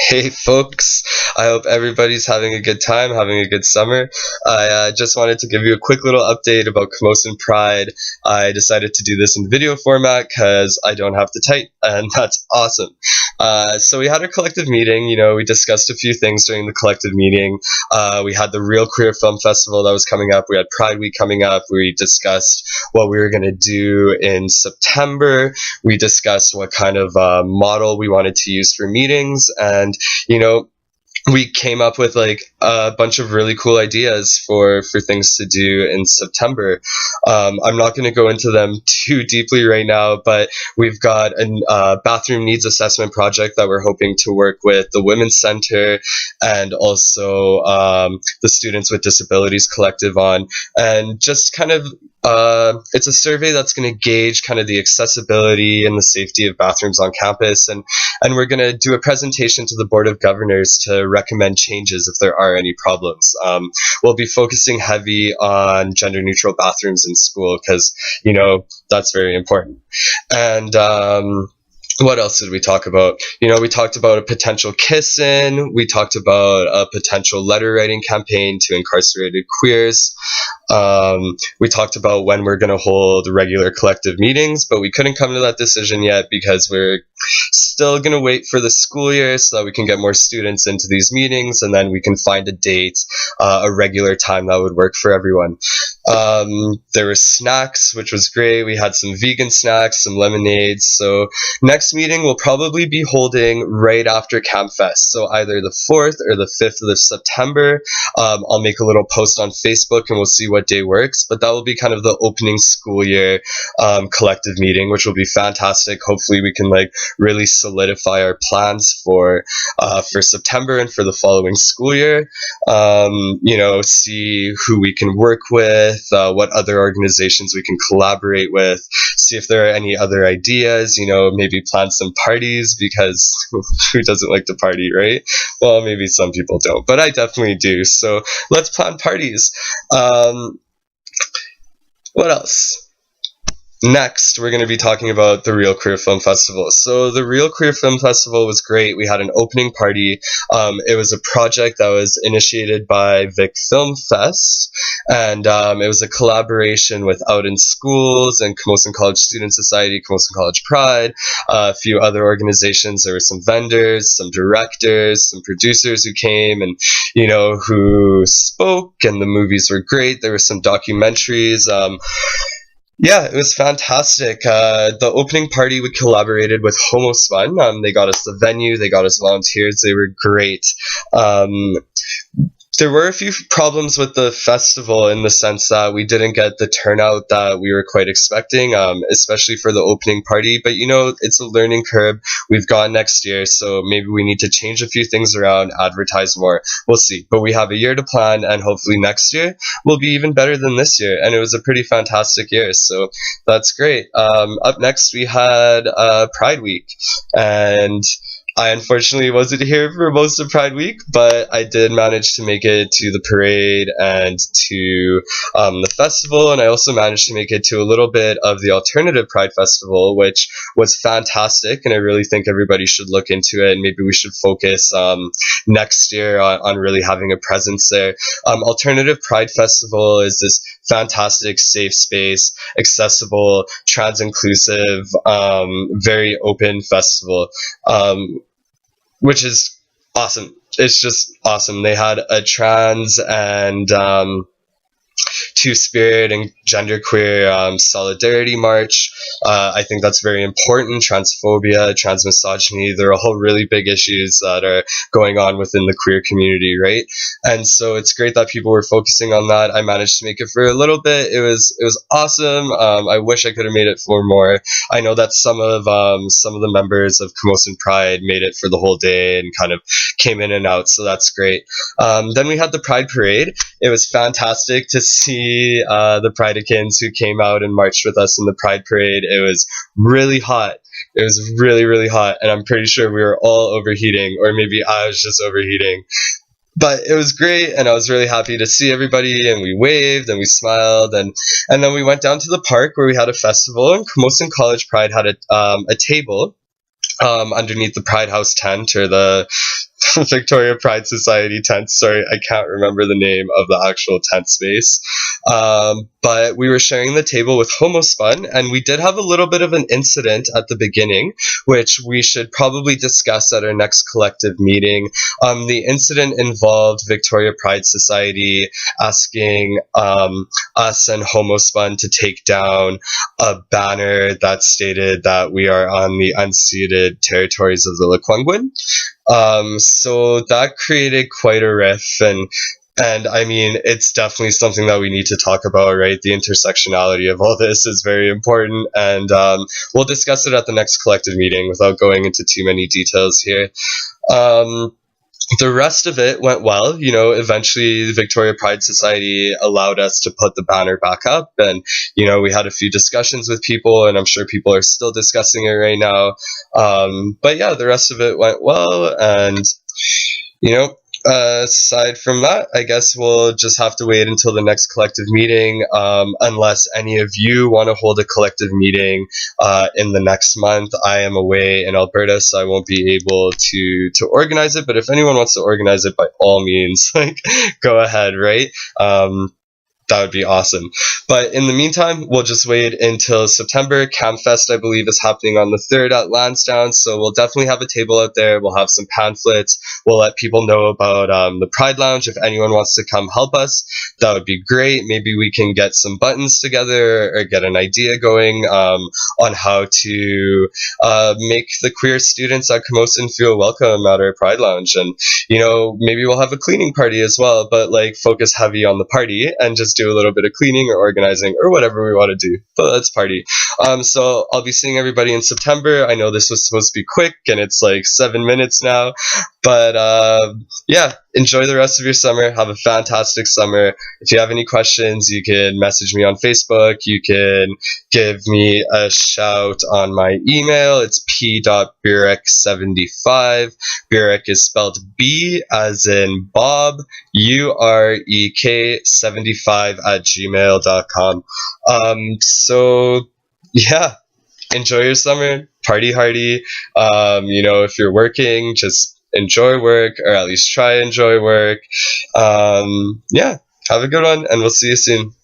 Hey folks, I hope everybody's having a good time, having a good summer. I just wanted to give you a quick little update about Camosun Pride. I decided to do this in video format because I don't have to type, and that's awesome. So we had a collective meeting, we discussed a few things during the collective meeting. We had the Real Queer Film Festival that was coming up, we had Pride Week coming up, we discussed what we were going to do in September, we discussed what kind of model we wanted to use for meetings, and we came up with like a bunch of really cool ideas for things to do in September. I'm not going to go into them too deeply right now, but we've got a bathroom needs assessment project that we're hoping to work with the Women's Center and also the Students with Disabilities Collective on, and just kind of it's a survey that's going to gauge kind of the accessibility and the safety of bathrooms on campus, and we're going to do a presentation to the Board of Governors to recommend changes if there are any problems. We'll be focusing heavy on gender-neutral bathrooms in school because, that's very important. And what else did we talk about? We talked about a potential kiss-in. We talked about a potential letter-writing campaign to incarcerated queers. We talked about when we're going to hold regular collective meetings, but we couldn't come to that decision yet because we're still going to wait for the school year so that we can get more students into these meetings, and then we can find a date, a regular time that would work for everyone. There were snacks, which was great. We had some vegan snacks, some lemonades. So next meeting we'll probably be holding right after Camp Fest, so either the 4th or the 5th of September. I'll make a little post on Facebook and we'll see what day works, but that will be kind of the opening school year collective meeting, which will be fantastic. Hopefully we can really solidify our plans for September and for the following school year. See who we can work with, what other organizations we can collaborate with, see if there are any other ideas, maybe plan some parties, because who doesn't like to party, right? Well, maybe some people don't, but I definitely do. So let's plan parties. What else? Next, we're going to be talking about the Real Queer Film Festival. So the Real Queer Film Festival was great. We had an opening party. It was a project that was initiated by Vic Film Fest, and it was a collaboration with Out in Schools and Camosun College Student Society, Camosun College Pride, a few other organizations. There were some vendors, some directors, some producers who came and, who spoke, and the movies were great. There were some documentaries. Yeah, it was fantastic. The opening party, we collaborated with Homosfun. They got us the venue, they got us volunteers, they were great. There were a few problems with the festival in the sense that we didn't get the turnout that we were quite expecting, especially for the opening party. But, it's a learning curve. We've got next year, so maybe we need to change a few things around, advertise more. We'll see. But we have a year to plan, and hopefully next year will be even better than this year. And it was a pretty fantastic year, so that's great. Up next, we had Pride Week, and I unfortunately wasn't here for most of Pride Week, but I did manage to make it to the parade and to the festival, and I also managed to make it to a little bit of the Alternative Pride Festival, which was fantastic, and I really think everybody should look into it, and maybe we should focus next year on really having a presence there. Alternative Pride Festival is this fantastic, safe space, accessible, trans-inclusive, very open festival, which is awesome. It's just awesome. They had a trans and two-spirit and genderqueer solidarity march. I think that's very important. Transphobia, transmisogyny, there are a whole really big issues that are going on within the queer community, right? And so it's great that people were focusing on that. I managed to make it for a little bit. It was awesome. I wish I could have made it for more. I know that some of the members of Camosun Pride made it for the whole day and kind of came in and out, so that's great. Then we had the Pride Parade. It was fantastic to see the Pridekins who came out and marched with us in the Pride Parade. It was really hot. It was really, really hot, and I'm pretty sure we were all overheating, or maybe I was just overheating. But it was great, and I was really happy to see everybody, and we waved, and we smiled, and then we went down to the park where we had a festival, and Camosun College Pride had a table underneath the Pride House tent, or the Victoria Pride Society tent. Sorry, I can't remember the name of the actual tent space. But we were sharing the table with Homespun, and we did have a little bit of an incident at the beginning, which we should probably discuss at our next collective meeting. The incident involved Victoria Pride Society asking us and Homespun to take down a banner that stated that we are on the unceded territories of the Lekwungen. So that created quite a riff, and I mean, it's definitely something that we need to talk about, right? The intersectionality of all this is very important, and we'll discuss it at the next collective meeting without going into too many details here. The rest of it went well. You know, eventually the Victoria Pride Society allowed us to put the banner back up, and, you know, we had a few discussions with people, and I'm sure people are still discussing it right now. But yeah, the rest of it went well, and, you know, aside from that, I guess we'll just have to wait until the next collective meeting, unless any of you want to hold a collective meeting in the next month. I am away in Alberta, so I won't be able to organize it, but if anyone wants to organize it, by all means, like, go ahead, right? That would be awesome. But in the meantime, we'll just wait until September. CamFest, I believe, is happening on the 3rd at Lansdowne, so we'll definitely have a table out there. We'll have some pamphlets. We'll let people know about the Pride Lounge. If anyone wants to come help us, that would be great. Maybe we can get some buttons together or get an idea going on how to make the queer students at Camosun feel welcome at our Pride Lounge. And, you know, maybe we'll have a cleaning party as well, but, like, focus heavy on the party and just do a little bit of cleaning or organizing or whatever we want to do, but let's party. So I'll be seeing everybody in September. I know this was supposed to be quick and it's like 7 minutes now, but yeah, enjoy the rest of your summer. Have a fantastic summer. If you have any questions, you can message me on Facebook. You can give me a shout on my email. It's p.burek75. Burek is spelled B as in Bob, UREK 75@gmail.com. So yeah, enjoy your summer, party hardy. You know, if you're working, just enjoy work, or at least try enjoy work. Yeah, have a good one, and we'll see you soon.